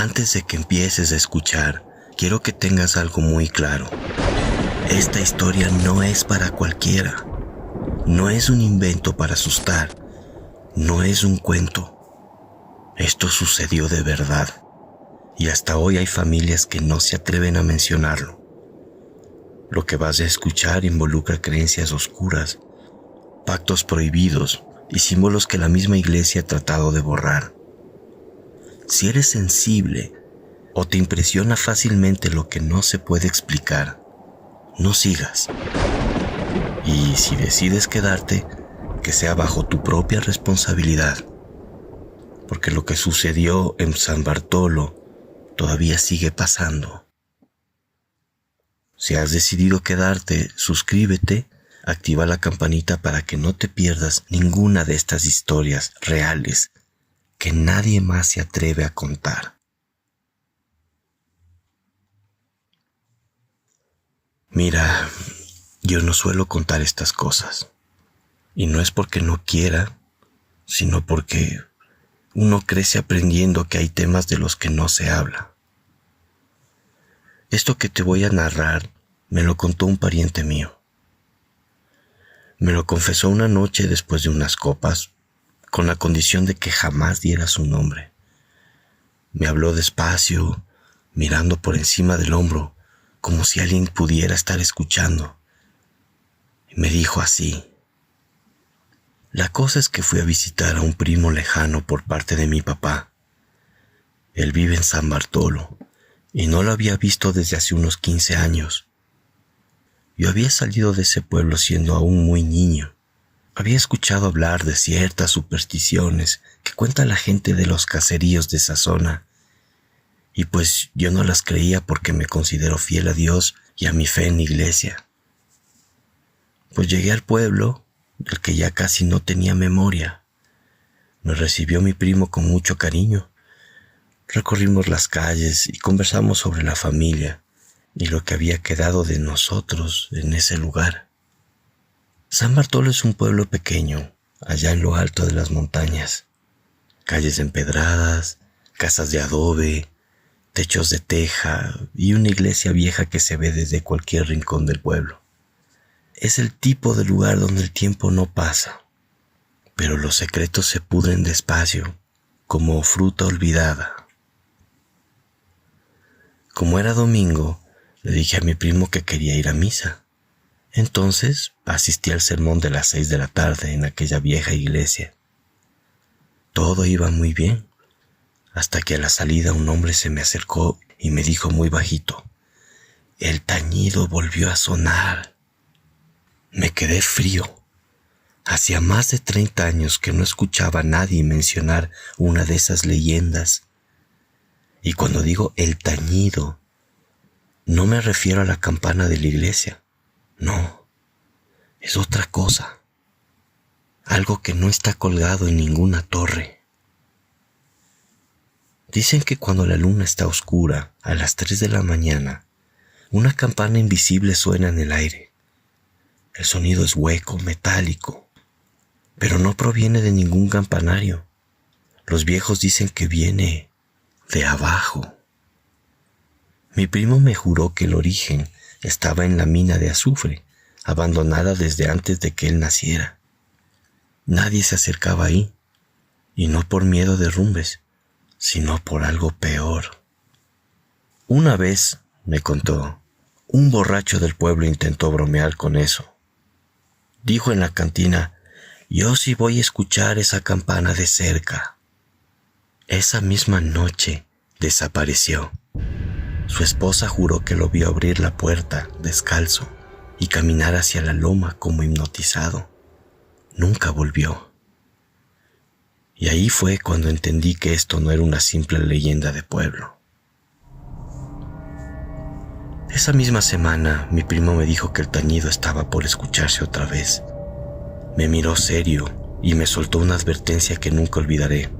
Antes de que empieces a escuchar, quiero que tengas algo muy claro. Esta historia no es para cualquiera. No es un invento para asustar. No es un cuento. Esto sucedió de verdad. Y hasta hoy hay familias que no se atreven a mencionarlo. Lo que vas a escuchar involucra creencias oscuras, pactos prohibidos y símbolos que la misma iglesia ha tratado de borrar. Si eres sensible o te impresiona fácilmente lo que no se puede explicar, no sigas. Y si decides quedarte, que sea bajo tu propia responsabilidad, porque lo que sucedió en San Bartolo todavía sigue pasando. Si has decidido quedarte, suscríbete, activa la campanita para que no te pierdas ninguna de estas historias reales que nadie más se atreve a contar. Mira, yo no suelo contar estas cosas. Y no es porque no quiera, sino porque uno crece aprendiendo que hay temas de los que no se habla. Esto que te voy a narrar me lo contó un pariente mío. Me lo confesó una noche después de unas copas, con la condición de que jamás diera su nombre. Me habló despacio, mirando por encima del hombro, como si alguien pudiera estar escuchando. Y me dijo así: la cosa es que fui a visitar a un primo lejano por parte de mi papá. Él vive en San Bartolo y no lo había visto desde hace unos 15 años. Yo había salido de ese pueblo siendo aún muy niño. Había escuchado hablar de ciertas supersticiones que cuenta la gente de los caseríos de esa zona, y pues yo no las creía porque me considero fiel a Dios y a mi fe en la iglesia. Pues llegué al pueblo, del que ya casi no tenía memoria. Me recibió mi primo con mucho cariño. Recorrimos las calles y conversamos sobre la familia y lo que había quedado de nosotros en ese lugar. San Bartolo es un pueblo pequeño, allá en lo alto de las montañas. Calles empedradas, casas de adobe, techos de teja y una iglesia vieja que se ve desde cualquier rincón del pueblo. Es el tipo de lugar donde el tiempo no pasa, pero los secretos se pudren despacio, como fruta olvidada. Como era domingo, le dije a mi primo que quería ir a misa. Entonces asistí al sermón de las 6 de la tarde en aquella vieja iglesia. Todo iba muy bien, hasta que a la salida un hombre se me acercó y me dijo muy bajito: el tañido volvió a sonar. Me quedé frío. Hacía más de 30 años que no escuchaba a nadie mencionar una de esas leyendas. Y cuando digo el tañido, no me refiero a la campana de la iglesia. No, es otra cosa. Algo que no está colgado en ninguna torre. Dicen que cuando la luna está oscura, a las 3 de la mañana, una campana invisible suena en el aire. El sonido es hueco, metálico, pero no proviene de ningún campanario. Los viejos dicen que viene de abajo. Mi primo me juró que el origen estaba en la mina de azufre, abandonada desde antes de que él naciera. Nadie se acercaba ahí, y no por miedo de derrumbes, sino por algo peor. Una vez, me contó, un borracho del pueblo intentó bromear con eso. Dijo en la cantina: yo sí voy a escuchar esa campana de cerca. Esa misma noche desapareció. Su esposa juró que lo vio abrir la puerta descalzo y caminar hacia la loma como hipnotizado. Nunca volvió. Y ahí fue cuando entendí que esto no era una simple leyenda de pueblo. Esa misma semana, mi primo me dijo que el tañido estaba por escucharse otra vez. Me miró serio y me soltó una advertencia que nunca olvidaré.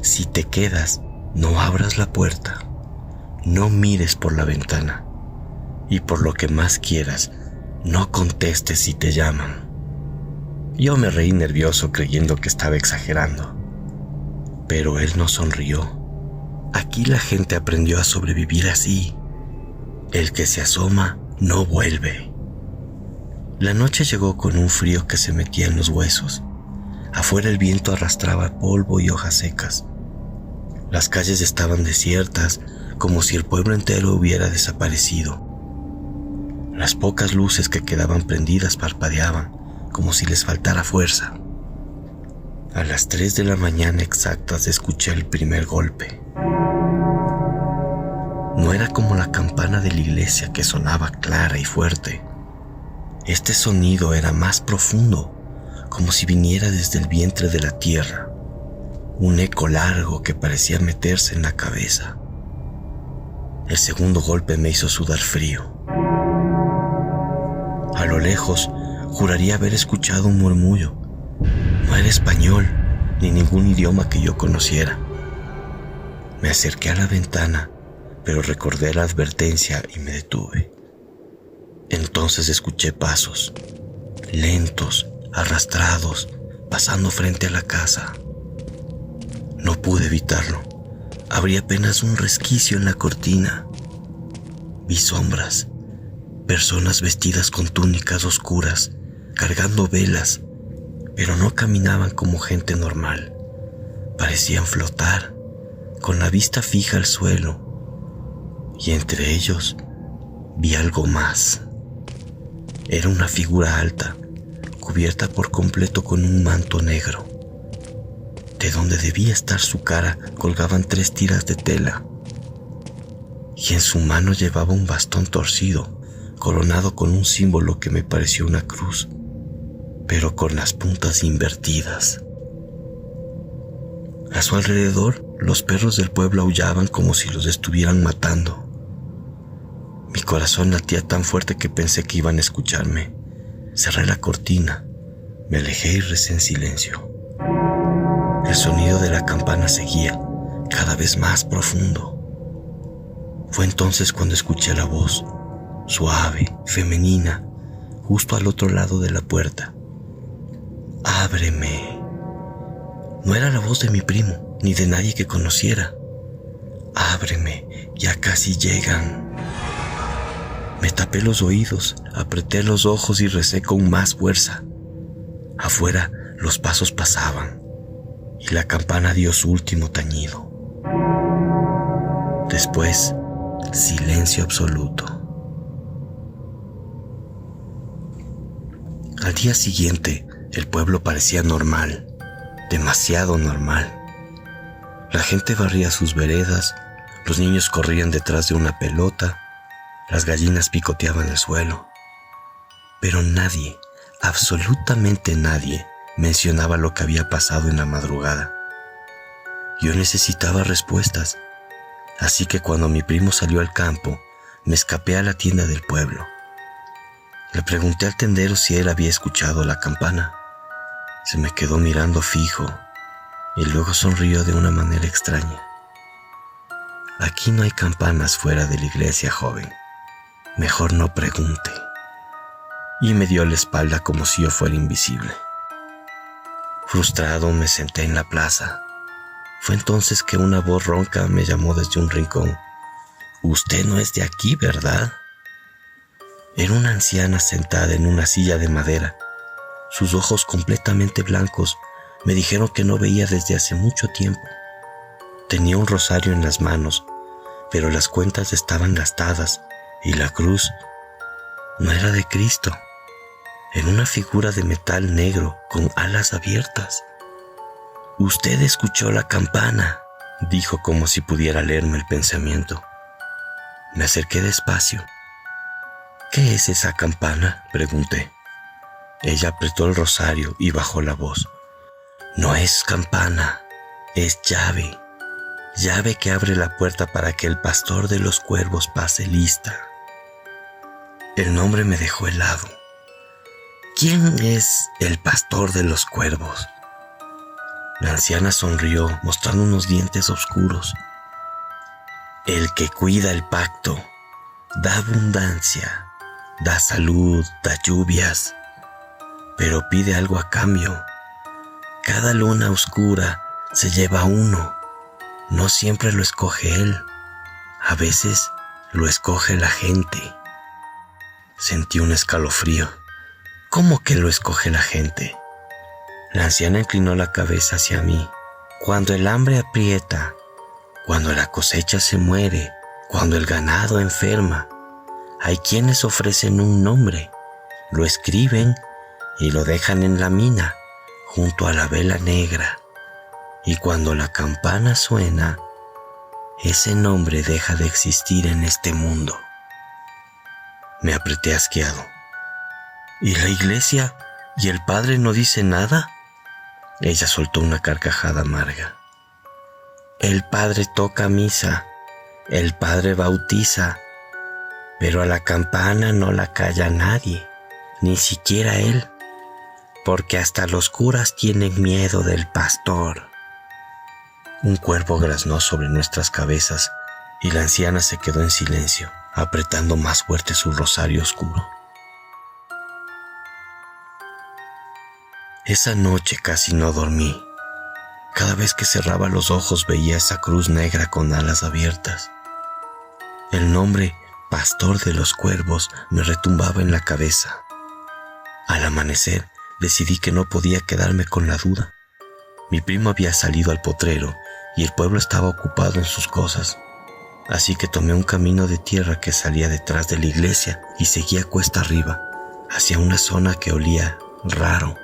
Si te quedas, no abras la puerta, no mires por la ventana y por lo que más quieras, no contestes si te llaman. Yo me reí nervioso creyendo que estaba exagerando, pero él no sonrió. Aquí la gente aprendió a sobrevivir así. El que se asoma no vuelve. La noche llegó con un frío que se metía en los huesos. Afuera el viento arrastraba polvo y hojas secas. Las calles estaban desiertas, como si el pueblo entero hubiera desaparecido. Las pocas luces que quedaban prendidas parpadeaban, como si les faltara fuerza. A las 3 de la mañana exactas escuché el primer golpe. No era como la campana de la iglesia que sonaba clara y fuerte. Este sonido era más profundo, como si viniera desde el vientre de la tierra. Un eco largo que parecía meterse en la cabeza. El segundo golpe me hizo sudar frío. A lo lejos, juraría haber escuchado un murmullo. No era español, ni ningún idioma que yo conociera. Me acerqué a la ventana, pero recordé la advertencia y me detuve. Entonces escuché pasos, lentos, arrastrados, pasando frente a la casa. No pude evitarlo. Abrí apenas un resquicio en la cortina. Vi sombras, personas vestidas con túnicas oscuras, cargando velas, pero no caminaban como gente normal. Parecían flotar, con la vista fija al suelo. Y entre ellos vi algo más. Era una figura alta, cubierta por completo con un manto negro. De donde debía estar su cara colgaban 3 tiras de tela, y en su mano llevaba un bastón torcido, coronado con un símbolo que me pareció una cruz, pero con las puntas invertidas. A su alrededor, los perros del pueblo aullaban como si los estuvieran matando. Mi corazón latía tan fuerte que pensé que iban a escucharme. Cerré la cortina, me alejé y recé en silencio. El sonido de la campana seguía, cada vez más profundo. Fue entonces cuando escuché la voz, suave, femenina, justo al otro lado de la puerta. ¡Ábreme! No era la voz de mi primo, ni de nadie que conociera. ¡Ábreme! Ya casi llegan. Me tapé los oídos, apreté los ojos y recé con más fuerza. Afuera los pasos pasaban y la campana dio su último tañido. Después, silencio absoluto. Al día siguiente, el pueblo parecía normal, demasiado normal. La gente barría sus veredas, los niños corrían detrás de una pelota, las gallinas picoteaban el suelo. Pero nadie, absolutamente nadie, mencionaba lo que había pasado en la madrugada. Yo necesitaba respuestas, así que cuando mi primo salió al campo, me escapé a la tienda del pueblo. Le pregunté al tendero si él había escuchado la campana. Se me quedó mirando fijo y luego sonrió de una manera extraña. Aquí no hay campanas fuera de la iglesia, joven. Mejor no pregunte. Y me dio la espalda como si yo fuera invisible. Frustrado me senté en la plaza. Fue entonces que una voz ronca me llamó desde un rincón. «Usted no es de aquí, ¿verdad?» Era una anciana sentada en una silla de madera. Sus ojos completamente blancos me dijeron que no veía desde hace mucho tiempo. Tenía un rosario en las manos, pero las cuentas estaban gastadas y la cruz no era de Cristo. Era una figura de metal negro con alas abiertas. «Usted escuchó la campana», dijo como si pudiera leerme el pensamiento. Me acerqué despacio. «¿Qué es esa campana?», pregunté. Ella apretó el rosario y bajó la voz. «No es campana, es llave. Llave que abre la puerta para que el pastor de los cuervos pase lista». El nombre me dejó helado. ¿Quién es el pastor de los cuervos? La anciana sonrió, mostrando unos dientes oscuros. El que cuida el pacto, da abundancia, da salud, da lluvias, pero pide algo a cambio. Cada luna oscura se lleva uno. No siempre lo escoge él, a veces lo escoge la gente. Sentí un escalofrío. ¿Cómo que lo escoge la gente? La anciana inclinó la cabeza hacia mí. Cuando el hambre aprieta, cuando la cosecha se muere, cuando el ganado enferma, hay quienes ofrecen un nombre, lo escriben y lo dejan en la mina, junto a la vela negra. Y cuando la campana suena, ese nombre deja de existir en este mundo. Me apreté asqueado. ¿Y la iglesia y el padre no dicen nada? Ella soltó una carcajada amarga. El padre toca misa, el padre bautiza, pero a la campana no la calla nadie, ni siquiera él, porque hasta los curas tienen miedo del pastor. Un cuervo graznó sobre nuestras cabezas y la anciana se quedó en silencio, apretando más fuerte su rosario oscuro. Esa noche casi no dormí. Cada vez que cerraba los ojos veía esa cruz negra con alas abiertas. El nombre Pastor de los Cuervos me retumbaba en la cabeza. Al amanecer decidí que no podía quedarme con la duda. Mi primo había salido al potrero y el pueblo estaba ocupado en sus cosas. Así que tomé un camino de tierra que salía detrás de la iglesia y seguía cuesta arriba, hacia una zona que olía raro.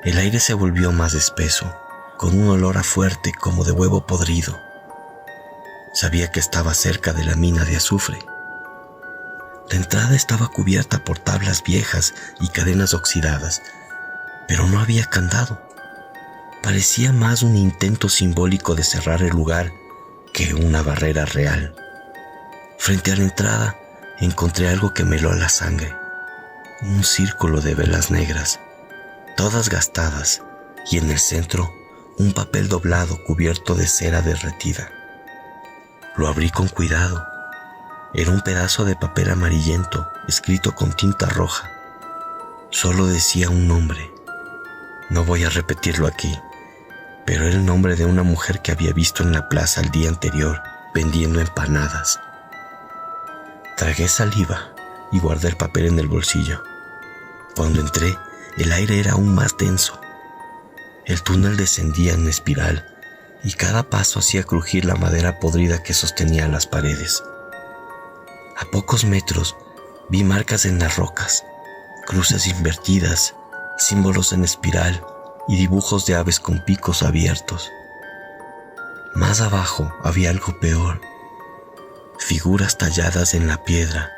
El aire se volvió más espeso, con un olor a fuerte como de huevo podrido. Sabía que estaba cerca de la mina de azufre. La entrada estaba cubierta por tablas viejas y cadenas oxidadas, pero no había candado. Parecía más un intento simbólico de cerrar el lugar que una barrera real. Frente a la entrada encontré algo que me heló la sangre. Un círculo de velas negras, todas gastadas, y en el centro un papel doblado cubierto de cera derretida. Lo abrí con cuidado. Era un pedazo de papel amarillento escrito con tinta roja. Solo decía un nombre. No voy a repetirlo aquí, pero era el nombre de una mujer que había visto en la plaza el día anterior vendiendo empanadas. Tragué saliva y guardé el papel en el bolsillo. Cuando entré, el aire era aún más denso. El túnel descendía en espiral y cada paso hacía crujir la madera podrida que sostenía las paredes. A pocos metros vi marcas en las rocas, cruces invertidas, símbolos en espiral y dibujos de aves con picos abiertos. Más abajo había algo peor. Figuras talladas en la piedra,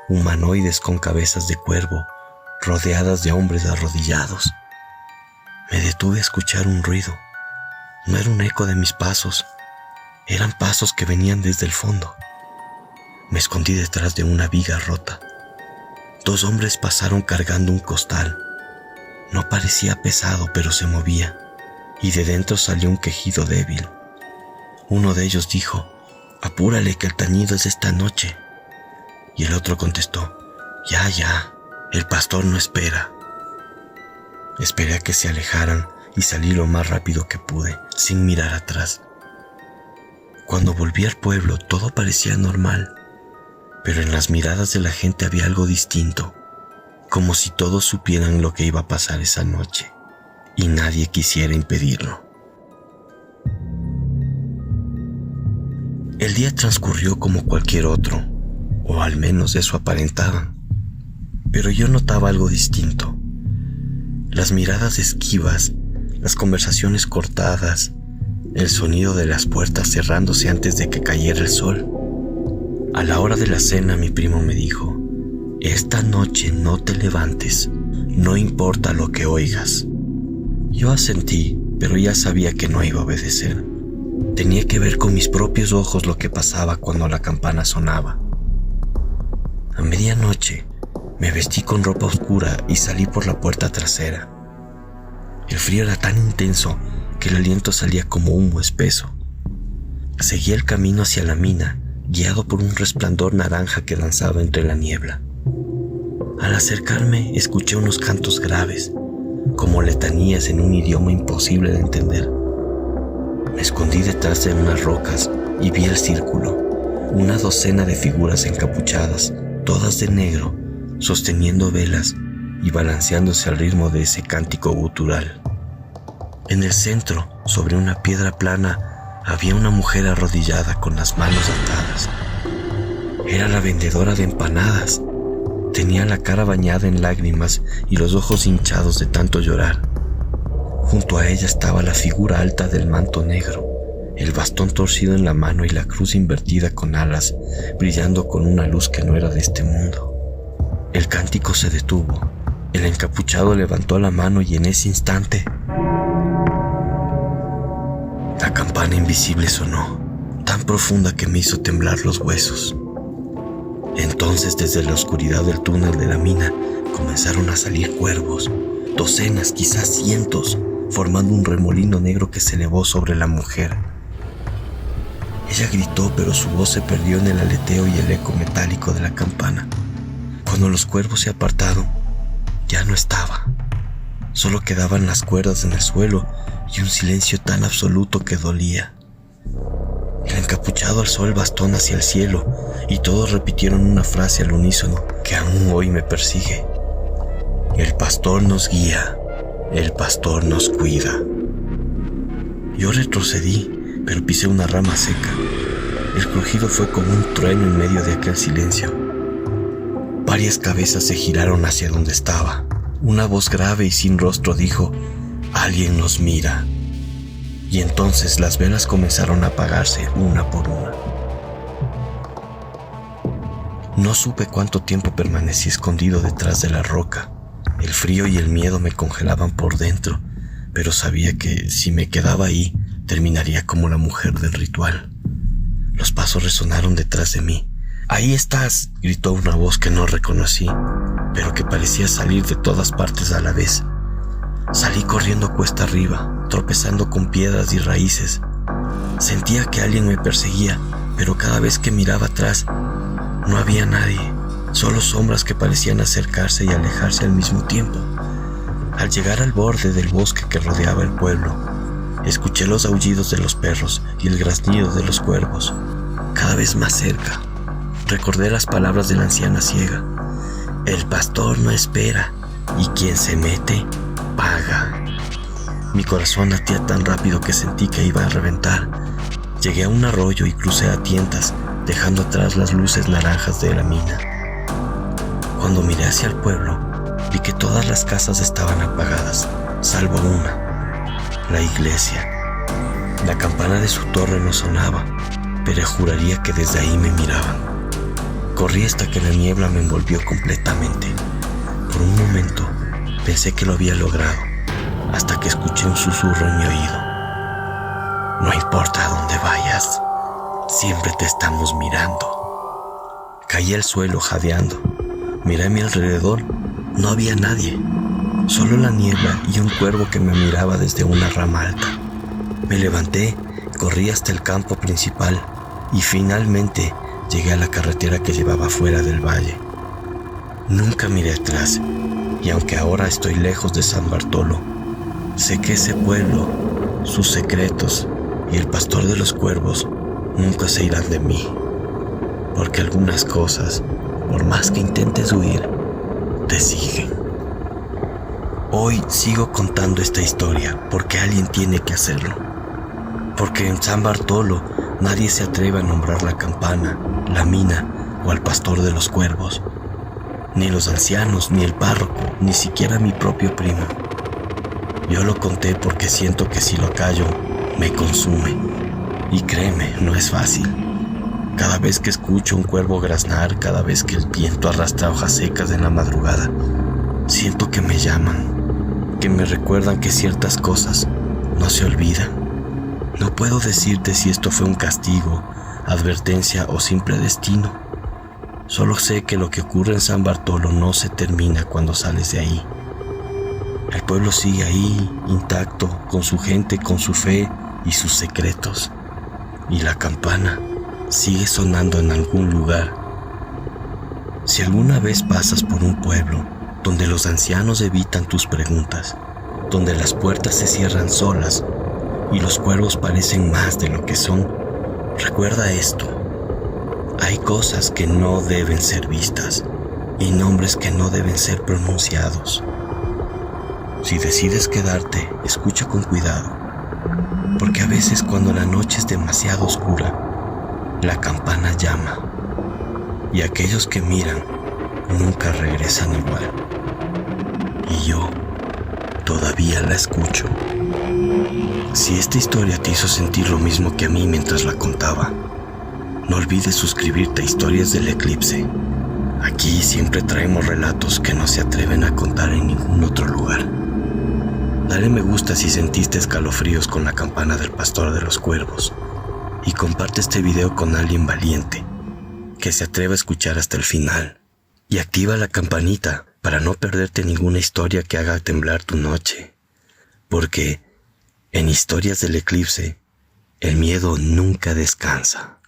humanoides con cabezas de cuervo, rodeadas de hombres arrodillados. Me detuve a escuchar un ruido. No era un eco de mis pasos, eran pasos que venían desde el fondo. Me escondí detrás de una viga rota. 2 hombres pasaron cargando un costal. No parecía pesado, pero se movía, y de dentro salió un quejido débil. Uno de ellos dijo: «Apúrale, que el tañido es esta noche». Y el otro contestó: Ya, el pastor no espera». Esperé a que se alejaran y salí lo más rápido que pude, sin mirar atrás. Cuando volví al pueblo, todo parecía normal, pero en las miradas de la gente había algo distinto, como si todos supieran lo que iba a pasar esa noche, y nadie quisiera impedirlo. El día transcurrió como cualquier otro, o al menos eso aparentaba, pero yo notaba algo distinto. Las miradas esquivas, las conversaciones cortadas, el sonido de las puertas cerrándose antes de que cayera el sol. A la hora de la cena mi primo me dijo: «Esta noche no te levantes, no importa lo que oigas». Yo asentí, pero ya sabía que no iba a obedecer. Tenía que ver con mis propios ojos lo que pasaba cuando la campana sonaba. A medianoche me vestí con ropa oscura y salí por la puerta trasera. El frío era tan intenso que el aliento salía como humo espeso. Seguí el camino hacia la mina, guiado por un resplandor naranja que danzaba entre la niebla. Al acercarme, escuché unos cantos graves, como letanías en un idioma imposible de entender. Me escondí detrás de unas rocas y vi el círculo, una docena de figuras encapuchadas, todas de negro, sosteniendo velas y balanceándose al ritmo de ese cántico gutural. En el centro, sobre una piedra plana, había una mujer arrodillada con las manos atadas. Era la vendedora de empanadas. Tenía la cara bañada en lágrimas y los ojos hinchados de tanto llorar. Junto a ella estaba la figura alta del manto negro, el bastón torcido en la mano y la cruz invertida con alas, brillando con una luz que no era de este mundo. El cántico se detuvo. El encapuchado levantó la mano y en ese instante la campana invisible sonó, tan profunda que me hizo temblar los huesos. Entonces, desde la oscuridad del túnel de la mina, comenzaron a salir cuervos, docenas, quizás cientos, formando un remolino negro que se elevó sobre la mujer. Ella gritó, pero su voz se perdió en el aleteo y el eco metálico de la campana. Cuando los cuervos se apartaron, ya no estaba. Solo quedaban las cuerdas en el suelo y un silencio tan absoluto que dolía. El encapuchado alzó el bastón hacia el cielo y todos repitieron una frase al unísono que aún hoy me persigue. El pastor nos guía, el pastor nos cuida. Yo retrocedí, pero pisé una rama seca. El crujido fue como un trueno en medio de aquel silencio. Varias cabezas se giraron hacia donde estaba. Una voz grave y sin rostro dijo: «Alguien nos mira». Y entonces las velas comenzaron a apagarse una por una. No supe cuánto tiempo permanecí escondido detrás de la roca. El frío y el miedo me congelaban por dentro, pero sabía que si me quedaba ahí, terminaría como la mujer del ritual. Los pasos resonaron detrás de mí. «¡Ahí estás!», gritó una voz que no reconocí, pero que parecía salir de todas partes a la vez. Salí corriendo cuesta arriba, tropezando con piedras y raíces. Sentía que alguien me perseguía, pero cada vez que miraba atrás, no había nadie, solo sombras que parecían acercarse y alejarse al mismo tiempo. Al llegar al borde del bosque que rodeaba el pueblo, escuché los aullidos de los perros y el graznido de los cuervos, cada vez más cerca. Recordé las palabras de la anciana ciega: «El pastor no espera, y quien se mete, paga». Mi corazón latía tan rápido que sentí que iba a reventar. Llegué a un arroyo y crucé a tientas, dejando atrás las luces naranjas de la mina. Cuando miré hacia el pueblo, vi que todas las casas estaban apagadas, salvo una, la iglesia. La campana de su torre no sonaba, pero juraría que desde ahí me miraban. Corrí hasta que la niebla me envolvió completamente. Por un momento pensé que lo había logrado, hasta que escuché un susurro en mi oído: «No importa a dónde vayas, siempre te estamos mirando». Caí al suelo jadeando. Miré a mi alrededor. No había nadie, solo la niebla y un cuervo que me miraba desde una rama alta. Me levanté, corrí hasta el campo principal y finalmente llegué a la carretera que llevaba fuera del valle. Nunca miré atrás, y aunque ahora estoy lejos de San Bartolo, sé que ese pueblo, sus secretos y el pastor de los cuervos nunca se irán de mí, porque algunas cosas, por más que intentes huir, te siguen. Hoy sigo contando esta historia porque alguien tiene que hacerlo, porque en San Bartolo nadie se atreve a nombrar la campana, la mina o al pastor de los cuervos. Ni los ancianos, ni el párroco, ni siquiera mi propio primo. Yo lo conté porque siento que si lo callo, me consume. Y créeme, no es fácil. Cada vez que escucho un cuervo graznar, cada vez que el viento arrastra hojas secas en la madrugada, siento que me llaman, que me recuerdan que ciertas cosas no se olvidan. No puedo decirte si esto fue un castigo, advertencia o simple destino. Solo sé que lo que ocurre en San Bartolo no se termina cuando sales de ahí. El pueblo sigue ahí, intacto, con su gente, con su fe y sus secretos. Y la campana sigue sonando en algún lugar. Si alguna vez pasas por un pueblo donde los ancianos evitan tus preguntas, donde las puertas se cierran solas, y los cuervos parecen más de lo que son, recuerda esto: hay cosas que no deben ser vistas y nombres que no deben ser pronunciados. Si decides quedarte, escucha con cuidado, porque a veces cuando la noche es demasiado oscura, la campana llama y aquellos que miran nunca regresan igual. Y yo todavía la escucho. Si esta historia te hizo sentir lo mismo que a mí mientras la contaba, no olvides suscribirte a Historias del Eclipse. Aquí siempre traemos relatos que no se atreven a contar en ningún otro lugar. Dale me gusta si sentiste escalofríos con la campana del pastor de los cuervos, y comparte este video con alguien valiente que se atreva a escuchar hasta el final, y activa la campanita para no perderte ninguna historia que haga temblar tu noche, porque en Historias del Eclipse el miedo nunca descansa.